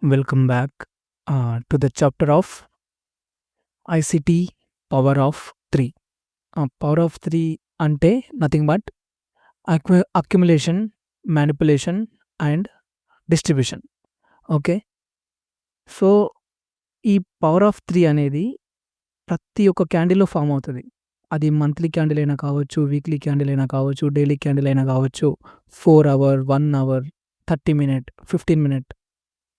Welcome back to the chapter of ICT Power of 3. Power of 3 అంటే nothing but accumulation, manipulation and distribution. Okay. So, ఈ power of 3 అనేది ప్రతి ఒక్క క్యాండిల్‌లో form అవుతది. అది monthly candle అయినా కావచ్చు, వీక్లీ క్యాండిల్ అయినా కావచ్చు, డైలీ క్యాండిల్ అయినా కావచ్చు, 4 అవర్, 1 అవర్, 30 మినిట్, 15 మినిట్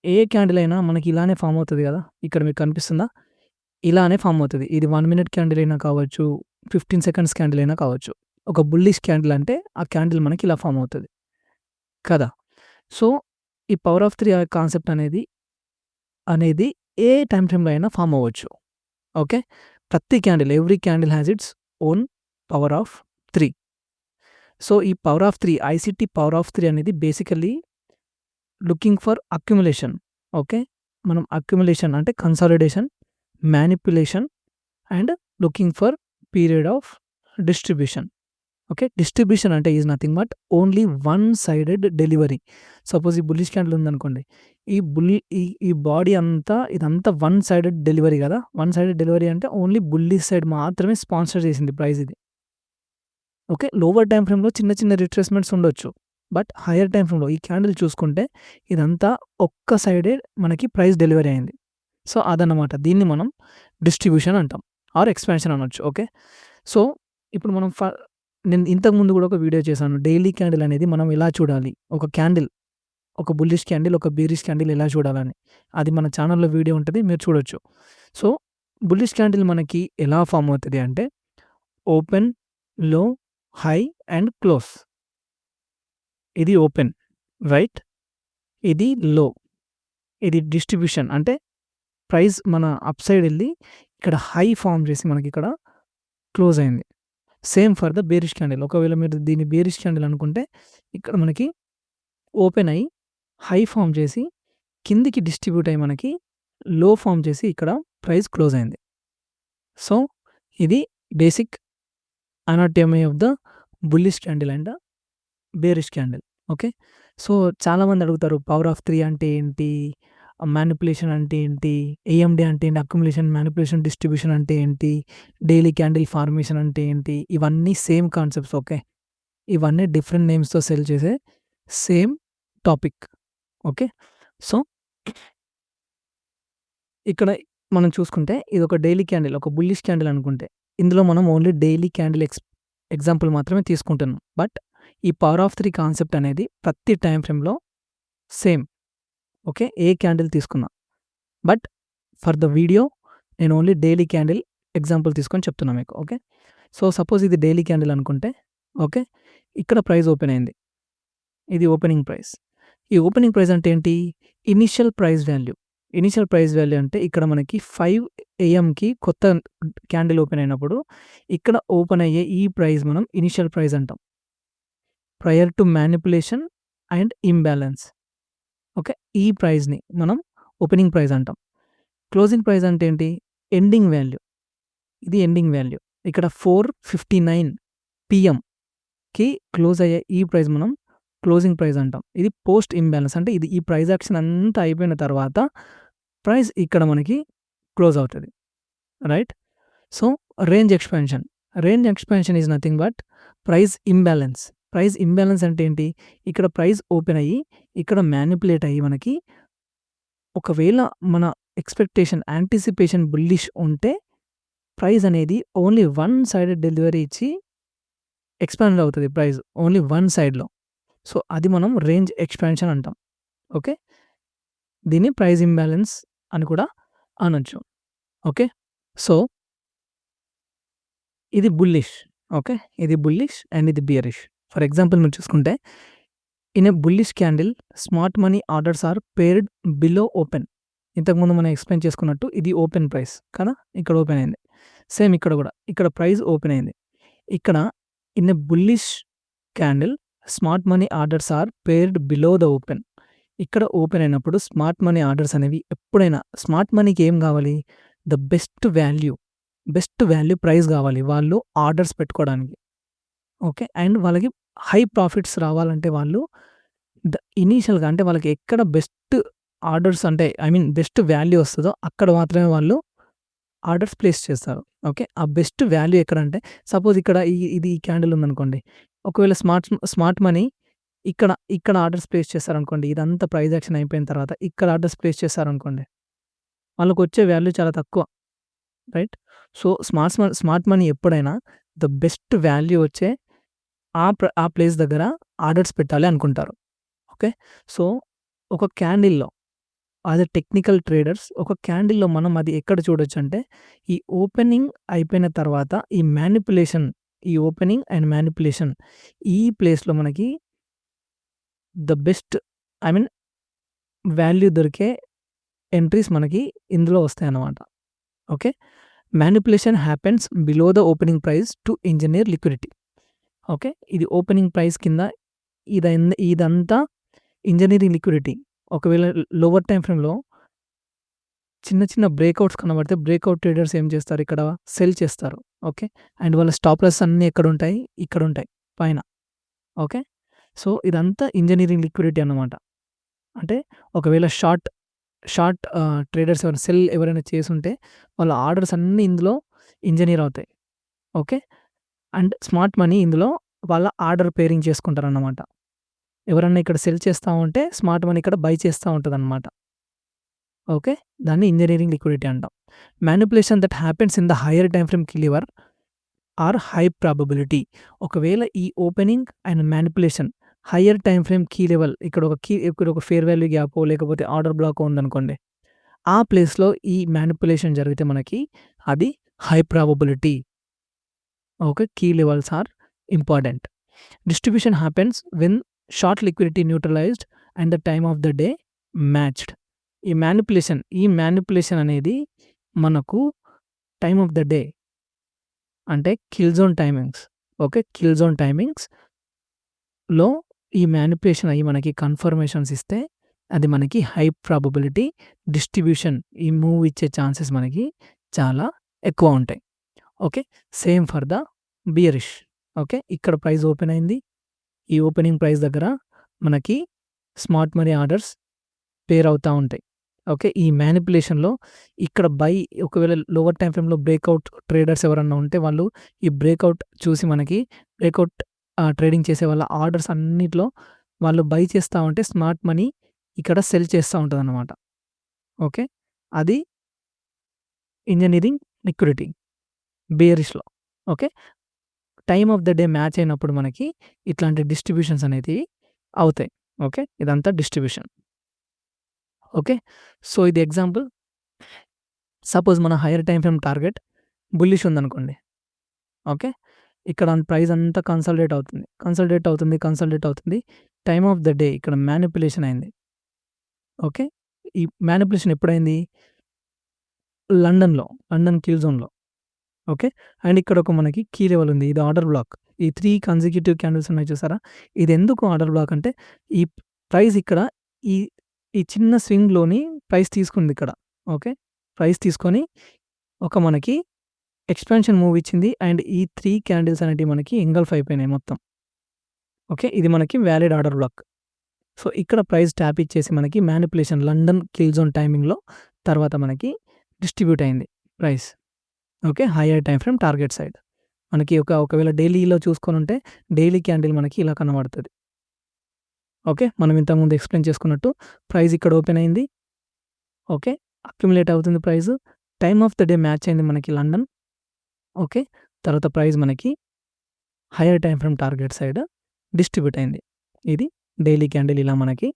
ఏ క్యాండిల్ అయినా మనకి ఇలానే ఫార్మ్ అవుతది గదా! ఇక్కడ మీకు కనిపిస్తుందా? ఇలానే ఫార్మ్ అవుతది. ఇది 1 మినిట్ క్యాండిల్ అయినా కావచ్చు, 15 సెకండ్స్ క్యాండిల్ అయినా కావచ్చు. ఒక బుల్లిష్ క్యాండిల్ అంటే ఆ క్యాండిల్ మనకి ఇలా ఫార్మ్ అవుతది కదా! సో, ఈ పవర్ ఆఫ్ 3 కాన్సెప్ట్ అనేది ఏ టైమ్ ఫ్రేమ్‌లో అయినా ఫార్మ్ అవ్వచ్చు. ఓకే. ప్రతి candle, every candle has its own power of 3. So, ఈ power of 3 ICT power of 3 అనేది basically looking for accumulation. Okay. మనం అక్యుములేషన్ అంటే consolidation, manipulation and looking for period of distribution. Okay. Distribution అంటే is nothing but only one sided delivery. Suppose ఈ bullish candle ఉందనుకోండి. ఈ body అంతా ఇదంతా one sided delivery కదా! వన్ సైడెడ్ డెలివరీ అంటే ఓన్లీ బుల్లిష్ సైడ్ మాత్రమే స్పాన్సర్ చేసింది ప్రైస్ ఇది. ఓకే. లోవర్ టైమ్ ఫ్రేమ్‌లో చిన్న చిన్న రిట్రేస్‌మెంట్స్ ఉండొచ్చు. బట్ హైయర్ టైమ్ ఫ్రేమ్‌లో ఈ క్యాండిల్ చూసుకుంటే ఇదంతా ఒక్క సైడే మనకి ప్రైస్ డెలివరీ అయింది. సో, అదన్నమాట. దీన్ని మనం డిస్ట్రిబ్యూషన్ అంటాం ఆర్ ఎక్స్‌పాన్షన్ అనొచ్చు. ఓకే. సో, ఇప్పుడు మనం నేను ఇంతకుముందు కూడా ఒక వీడియో చేశాను. డైలీ క్యాండిల్ అనేది మనం ఎలా చూడాలి? ఒక క్యాండిల్, ఒక బుల్లిష్ క్యాండిల్, ఒక బేరిష్ క్యాండిల్ ఎలా చూడాలని. అది మన ఛానెల్‌లో వీడియో ఉంటది. మీరు చూడొచ్చు. సో, బుల్లిష్ క్యాండిల్ మనకి ఎలా ఫార్మ్ అవుతది అంటే ఓపెన్, లో, హై అండ్ క్లోజ్. ఇది ఓపెన్, రైట్? ఇది లో. ఇది డిస్ట్రిబ్యూషన్ అంటే ప్రైస్ మన అప్ సైడ్ ఎళ్లి ఇక్కడ హై ఫార్మ్ చేసి మనకిక్కడ క్లోజ్ అయింది. Same for the bearish candle. ఒకవేళ మీరు దీన్ని బేరిష్ క్యాండిల్ అనుకుంటే ఇక్కడ మనకి ఓపెన్ అయ్యి హై ఫార్మ్ చేసి కిందికి డిస్ట్రిబ్యూట్ అయ్యి మనకి లో ఫార్మ్ చేసి ఇక్కడ ప్రైస్ క్లోజ్ అయింది. సో, ఇది basic anatomy of the bullish candle and bearish candle. Okay. So, చాలామంది అడుగుతారు పవర్ ఆఫ్ 3 అంటే ఏంటి? మ్యానిప్యులేషన్ అంటే ఏంటి? ఏఎండీ అంటే ఏంటి? అక్యుములేషన్, మ్యానిప్యులేషన్, డిస్ట్రిబ్యూషన్ అంటే ఏంటి? డైలీ క్యాండిల్ ఫార్మేషన్ అంటే ఏంటి? ఇవన్నీ సేమ్ కాన్సెప్ట్స్. ఓకే. ఇవన్నీ డిఫరెంట్ నేమ్స్‌తో సెల్ చేసే సేమ్ టాపిక్. ఓకే. సో, ఇక్కడ మనం చూసుకుంటే ఇదొక డైలీ క్యాండిల్, ఒక బుల్లిష్ క్యాండిల్ అనుకుంటే ఇందులో మనం ఓన్లీ డైలీ క్యాండిల్ ఎగ్జాంపుల్ మాత్రమే తీసుకుంటున్నాం. బట్ ఈ పవర్ ఆఫ్ 3 కాన్సెప్ట్ అనేది ప్రతి టైమ్ ఫ్రేమ్‌లో సేమ్. ఓకే. ఏ క్యాండిల్ తీసుకున్నా. బట్ ఫర్ ద వీడియో నేను ఓన్లీ డైలీ క్యాండిల్ ఎగ్జాంపుల్ తీసుకొని చెప్తున్నా మీకు. ఓకే. సో, సపోజ్ ఇది డైలీ క్యాండిల్ అనుకుంటే ఓకే. ఇక్కడ ప్రైస్ ఓపెన్ అయింది. ఇది ఓపెనింగ్ ప్రైస్. ఈ ఓపెనింగ్ ప్రైస్ అంటే ఏంటి? Initial price value. Initial price value అంటే ఇక్కడ మనకి 5 AM కొత్త క్యాండిల్ ఓపెన్ అయినప్పుడు ఇక్కడ ఓపెన్ అయ్యే ఈ ప్రైస్ మనం ఇనీషియల్ ప్రైస్ అంటాం. Prior to manipulation and imbalance. Okay. ఈ ప్రైస్‌ని మనం ఓపెనింగ్ ప్రైస్ అంటాం. క్లోజింగ్ ప్రైస్ అంటే ఏంటి? Ending value. ఇది ఎండింగ్ వాల్యూ. ఇక్కడ 4:59 PMకి క్లోజ్ అయ్యే ఈ ప్రైస్ మనం క్లోజింగ్ ప్రైస్ అంటాం. ఇది పోస్ట్ ఇంబాలెన్స్ అంటే ఇది ఈ ప్రైస్ యాక్షన్ అంతా అయిపోయిన తర్వాత ప్రైస్ ఇక్కడ మనకి క్లోజ్ అవుతది. Right? So, range expansion. Range expansion is nothing but price imbalance. Price imbalance అంటే ఏంటి? ఇక్కడ ప్రైస్ ఓపెన్ అయ్యి ఇక్కడ మ్యానిప్యులేట్ అయ్యి మనకి ఒకవేళ మన ఎక్స్‌పెక్టేషన్, యాంటిసిపేషన్ బుల్లిష్ ఉంటే ప్రైస్ అనేది ఓన్లీ వన్ సైడెడ్ డెలివరీ ఇచ్చి ఎక్స్‌పాండ్ అవుతది ప్రైస్ ఓన్లీ వన్ సైడ్‌లో. సో, అది మనం రేంజ్ ఎక్స్‌పాన్షన్ అంటాం. ఓకే. దీన్ని ప్రైస్ ఇంబాలెన్స్ అని కూడా అనొచ్చు. ఓకే. సో, ఇది బుల్లిష్. ఓకే. ఇది బుల్లిష్ అండ్ ఇది బియరిష్. ఫర్ ఎగ్జాంపుల్ మీరు చూసుకుంటే in a bullish candle smart money orders are paired below open. ఇంతకుముందు మనం ఎక్స్‌ప్లెయిన్ చేసుకున్నట్టు ఇది ఓపెన్ ప్రైస్ కదా! ఇక్కడ ఓపెన్ అయింది. సేమ్ ఇక్కడ కూడా. ఇక్కడ ప్రైస్ ఓపెన్ అయింది. ఇక్కడ in a bullish candle smart money orders are paired below the open. ఇక్కడ ఓపెన్ అయినప్పుడు స్మార్ట్ మనీ ఆర్డర్స్ అనేవి ఎప్పుడైనా స్మార్ట్ మనీకి ఏం కావాలి? ద బెస్ట్ వాల్యూ ప్రైస్ కావాలి వాళ్ళు ఆర్డర్స్ పెట్టుకోవడానికి. ఓకే. అండ్ వాళ్ళకి హై ప్రాఫిట్స్ రావాలంటే వాళ్ళు ఇనీషియల్‌గా అంటే వాళ్ళకి ఎక్కడ బెస్ట్ ఆర్డర్స్ అంటే బెస్ట్ వాల్యూ వస్తదో అక్కడ మాత్రమే వాళ్ళు ఆర్డర్స్ ప్లేస్ చేస్తారు. ఓకే. ఆ బెస్ట్ వాల్యూ ఎక్కడంటే సపోజ్ ఇక్కడ ఈ క్యాండిల్ ఉందనుకోండి. ఒకవేళ స్మార్ట్ మనీ ఇక్కడ ఆర్డర్స్ ప్లేస్ చేశారనుకోండి. ఇదంతా ప్రైస్ యాక్షన్ అయిపోయిన తర్వాత ఇక్కడ ఆర్డర్స్ ప్లేస్ చేశారనుకోండి. వాళ్ళకొచ్చే వాల్యూ చాలా తక్కువ. రైట్. సో, స్మార్ట్ మనీ ఎప్పుడైనా ద బెస్ట్ వాల్యూ వచ్చే ఆ ప్లేస్ దగ్గర ఆర్డర్స్ పెట్టాలి అనుకుంటారు. ఓకే. సో, ఒక క్యాండిల్‌లో యాస్ ఎ టెక్నికల్ ట్రేడర్స్ ఒక క్యాండిల్‌లో మనం అది ఎక్కడ చూడొచ్చంటే, ఈ ఓపెనింగ్ అయిపోయిన తర్వాత ఈ ఓపెనింగ్ అండ్ మ్యానిపులేషన్ ఈ ప్లేస్‌లో మనకి the best I mean value దొరికే ఎంట్రీస్ మనకి ఇందులో వస్తాయన్నమాట. Okay. Manipulation happens below the opening price to engineer liquidity. Okay. ఇది ఓపెనింగ్ ప్రైస్ కింద ఇదంతా ఇంజినీరింగ్ లిక్విడిటీ. ఒకవేళ లోవర్ టైమ్ ఫ్రేమ్‌లో చిన్న బ్రేకౌట్స్ కనబడితే బ్రేకౌట్ ట్రేడర్స్ ఏం చేస్తారు ఇక్కడ సెల్ చేస్తారు. ఓకే. అండ్ వాళ్ళ స్టాప్ లాస్ అన్నీ ఎక్కడుంటాయి? ఇక్కడుంటాయి పైన. ఓకే. సో, ఇదంతా ఇంజినీరింగ్ లిక్విడిటీ అన్నమాట. అంటే ఒకవేళ షార్ట్ ట్రేడర్స్ ఎవరైనా చేసుంటే వాళ్ళ ఆర్డర్స్ అన్నీ ఇందులో ఇంజినీర్ అవుతాయి. ఓకే. అండ్ స్మార్ట్ మనీ ఇందులో వాళ్ళ ఆర్డర్ పేరింగ్ చేసుకుంటారన్నమాట. ఎవరన్నా ఇక్కడ సెల్ చేస్తా ఉంటే స్మార్ట్ మనీ ఇక్కడ బై చేస్తా ఉంటదన్నమాట. ఓకే. దాన్ని ఇంజినీరింగ్ లిక్విడిటీ అంటాం. Manipulation that happens in the higher time frame key level are high probability. ఒకవేళ ఈ opening and manipulation higher time frame key level ఇక్కడ ఒక ఫేర్ వాల్యూ గ్యాపో లేకపోతే ఆర్డర్ బ్లాకో ఉందనుకోండి. ఆ ప్లేస్‌లో ఈ మ్యానిపులేషన్ జరిగితే మనకి అది high probability. Okay. Key levels are important. Distribution happens when short liquidity neutralized and the time of the day matched. ఈ మ్యానిపులేషన్ అనేది మనకు టైమ్ ఆఫ్ ద డే అంటే kill zone timings. Okay. Kill zone టైమింగ్స్‌లో ఈ manipulation అయ్యి మనకి confirmations ఇస్తే అది మనకి హై ప్రాబబిలిటీ డిస్ట్రిబ్యూషన్ ఈ మూవ్ ఇచ్చే ఛాన్సెస్ మనకి చాలా ఎక్కువ ఉంటాయి. Okay. Same for the bearish. Okay. ఇక్కడ ప్రైస్ ఓపెన్ అయింది. ఈ ఓపెనింగ్ ప్రైస్ దగ్గర మనకి స్మార్ట్ మనీ ఆర్డర్స్ పేర్ అవుతా ఉంటాయి. ఓకే. ఈ మ్యానిపులేషన్‌లో ఇక్కడ ఒకవేళ లోవర్ టైమ్ ఫ్రేమ్‌లో బ్రేకౌట్ ట్రేడర్స్ ఎవరన్నా ఉంటే వాళ్ళు ఈ బ్రేకౌట్ చూసి మనకి ట్రేడింగ్ చేసే వాళ్ళ ఆర్డర్స్ అన్నిట్లో వాళ్ళు బై చేస్తా ఉంటే స్మార్ట్ మనీ ఇక్కడ సెల్ చేస్తా ఉంటదన్నమాట. ఓకే. అది ఇంజినీరింగ్ లిక్విడిటీ బేరిష్‌లో. Okay. Time of the day match అయినప్పుడు మనకి ఇట్లాంటి డిస్ట్రిబ్యూషన్స్ అనేటివి అవుతాయి. ఓకే. ఇదంతా డిస్ట్రిబ్యూషన్. ఓకే. సో, ఇది ఎగ్జాంపుల్. సపోజ్ మన higher time frame target bullish ఉందనుకోండి. ఓకే. ఇక్కడ ప్రైస్ అంతా కన్సాలిడేట్ అవుతుంది. టైమ్ ఆఫ్ ద డే ఇక్కడ మ్యానిపులేషన్ అయింది. ఓకే. ఈ మ్యానిపులేషన్ ఎప్పుడైంది? లండన్ కీ జోన్‌లో. ఓకే. అండ్ ఇక్కడ ఒక మనకి కీ లెవెల్ ఉంది. ఇది ఆర్డర్ బ్లాక్. ఈ 3 కన్సిక్యూటివ్ క్యాండిల్స్ ఉన్నాయి చూసారా? ఇది ఎందుకు ఆర్డర్ బ్లాక్ అంటే ఈ ప్రైస్ ఇక్కడ ఈ చిన్న స్వింగ్‌లోని ప్రైస్ తీసుకుంది ఇక్కడ. ఓకే. ప్రైస్ తీసుకొని ఒక మనకి ఎక్స్‌పాన్షన్ మూవ్ ఇచ్చింది. అండ్ ఈ 3 క్యాండిల్స్ అనేటివి మనకి ఎంగల్ఫ్ అయిపోయినాయి మొత్తం. ఓకే. ఇది మనకి వాలిడ్ ఆర్డర్ బ్లాక్. సో, ఇక్కడ ప్రైస్ ట్యాప్ ఇచ్చేసి మనకి మ్యానిపులేషన్ లండన్ కిల్ జోన్ టైమింగ్‌లో తర్వాత మనకి డిస్ట్రిబ్యూట్ అయింది price. Okay. Hire time frame target side. మనకి ఒకవేళ డైలీలో చూసుకొనుంటే డైలీ క్యాండిల్ మనకి ఇలా కనబడతది. ఓకే. మనం ఇంతకుముందు ఎక్స్‌ప్లెయిన్ చేసుకున్నట్టు ప్రైస్ ఇక్కడ ఓపెన్ అయింది. ఓకే. అక్యుములేట్ అవుతుంది price. Time of the day match అయింది మనకి లండన్. ఓకే. తర్వాత ప్రైస్ మనకి hire time frame target side distribute అయింది. ఇది డైలీ క్యాండిల్ ఇలా మనకి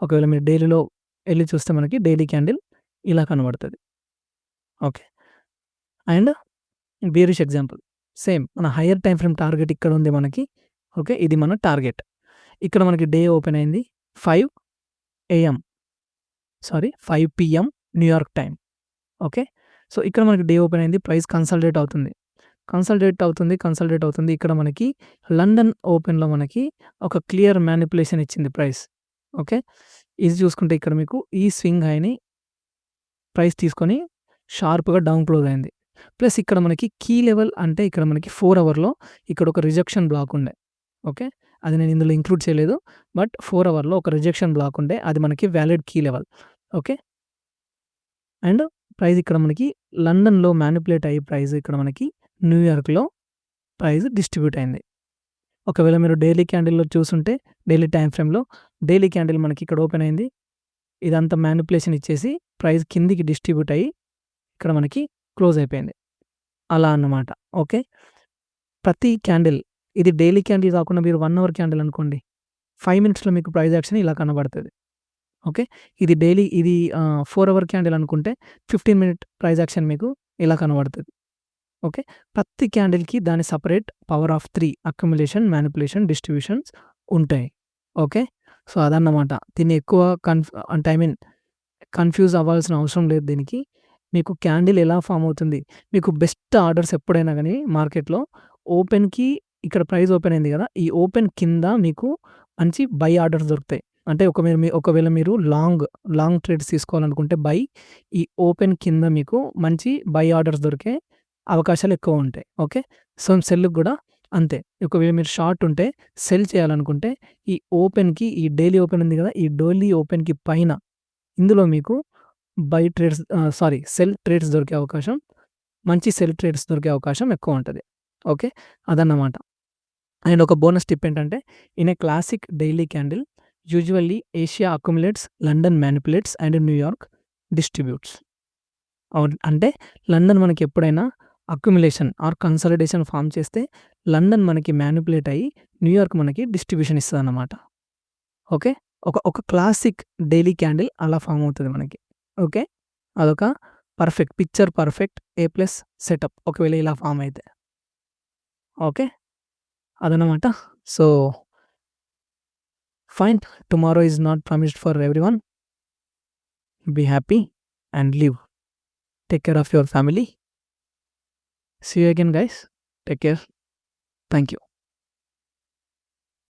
ఒకవేళ మీరు డైలీలో ఎళ్లి చూస్తే మనకి డైలీ క్యాండిల్ ఇలా కనబడతది. Okay. And bearish example same మన హైయర్ టైమ్ ఫ్రేమ్ టార్గెట్ ఇక్కడ ఉంది మనకి. ఓకే. ఇది మన టార్గెట్. ఇక్కడ మనకి డే ఓపెన్ అయింది 5 PM New York time. Okay. So, ఇక్కడ మనకి డే ఓపెన్ అయింది. ప్రైస్ కన్సాలిడేట్ అవుతుంది. ఇక్కడ మనకి లండన్ ఓపెన్‌లో మనకి ఒక క్లియర్ మ్యానిపులేషన్ ఇచ్చింది ప్రైస్. ఓకే. ఇది చూసుకుంటే ఇక్కడ మీకు ఈ స్వింగ్ హైని ప్రైస్ తీసుకొని షార్ప్‌గా డౌన్ క్లోజ్ అయింది. ప్లస్ ఇక్కడ మనకి కీ లెవెల్ అంటే ఇక్కడ మనకి 4 అవర్‌లో ఇక్కడ ఒక రిజెక్షన్ బ్లాక్ ఉండే. ఓకే. అది నేను ఇందులో ఇంక్లూడ్ చేయలేదు. బట్ 4 అవర్‌లో ఒక రిజెక్షన్ బ్లాక్ ఉండే. అది మనకి valid key level. Okay. And price ఇక్కడ మనకి లండన్‌లో మ్యానిపులేట్ అయ్యే ప్రైస్ ఇక్కడ మనకి న్యూయార్క్‌లో ప్రైస్ డిస్ట్రిబ్యూట్ అయింది. ఒకవేళ మీరు డైలీ క్యాండిల్‌లో చూసుంటే డైలీ టైమ్ ఫ్రేమ్‌లో డైలీ క్యాండిల్ మనకి ఇక్కడ ఓపెన్ అయింది. ఇదంతా మ్యానిపులేషన్ ఇచ్చేసి ప్రైస్ కిందికి డిస్ట్రిబ్యూట్ అయ్యి ఇక్కడ మనకి క్లోజ్ అయిపోయింది. అలా అన్నమాట. ఓకే. ప్రతి క్యాండిల్ ఇది డైలీ క్యాండిల్ కాకుండా మీరు 1 అవర్ క్యాండిల్ అనుకోండి. 5 మినిట్స్‌లో మీకు ప్రైస్ యాక్షన్ ఇలా కనబడతది. ఓకే. ఇది డైలీ ఇది 4 అవర్ క్యాండిల్ అనుకుంటే 15 మినిట్ ప్రైస్ యాక్షన్ మీకు ఇలా కనబడతది. ఓకే. ప్రతి క్యాండిల్‌కి దాని separate power of 3 accumulation, manipulation, distributions ఉంటాయి. ఓకే. సో, అదన్నమాట. దీన్ని ఎక్కువ అంటే ఐ మీన్ కన్‌ఫ్యూజ్ అవ్వాల్సిన అవసరం లేదు దీనికి. మీకు క్యాండిల్ ఎలా ఫార్మ్ అవుతుంది, మీకు బెస్ట్ ఆర్డర్స్ ఎప్పుడైనా గాని మార్కెట్‌లో ఓపెన్‌కి ఇక్కడ ప్రైస్ ఓపెన్ అయింది గదా! ఈ ఓపెన్ కింద మీకు మంచి బై ఆర్డర్స్ దొరుకుతాయి. అంటే ఒకవేళ మీరు లాంగ్ ట్రేడ్స్ తీసుకోవాలనుకుంటే ఈ ఓపెన్ కింద మీకు మంచి బై ఆర్డర్స్ దొరికే అవకాశాలు ఎక్కువ ఉంటాయి. ఓకే. సో, సెల్‌కి గూడా అంతే. ఒకవేళ మీరు షార్ట్ ఉంటే సెల్ చేయాలనుకుంటే ఈ ఓపెన్‌కి ఈ డైలీ ఓపెన్ ఉంది గదా! ఈ డైలీ ఓపెన్‌కి పైన ఇందులో మీకు సెల్ ట్రేడ్స్ దొరికే అవకాశం, మంచి సెల్ ట్రేడ్స్ దొరికే అవకాశం ఎక్కువ ఉంటది. ఓకే. అదన్నమాట. అండ్ ఒక బోనస్ టిప్ ఏంటంటే in a classic daily candle usually Asia accumulates, London మ్యానిపులేట్స్ and New York distributes. అంటే లండన్ మనకి ఎప్పుడైనా అక్యుములేషన్ ఆర్ కన్సాలిడేషన్ ఫార్మ్ చేస్తే లండన్ మనకి మ్యానిపులేట్ అయ్యి న్యూయార్క్ మనకి డిస్ట్రిబ్యూషన్ ఇస్తదన్నమాట. ఓకే. ఒక క్లాసిక్ డైలీ క్యాండిల్ అలా ఫార్మ్ అవుతది మనకి. ఓకే. అదొక పిక్చర్ పర్ఫెక్ట్ A+ సెటప్ ఒకవేళ ఇలా ఫార్మ్ అయితే. ఓకే. అదన్నమాట. So, fine. Tomorrow is not promised for everyone. Be happy and live. Take care of your family. See you again guys. Take care. Thank you.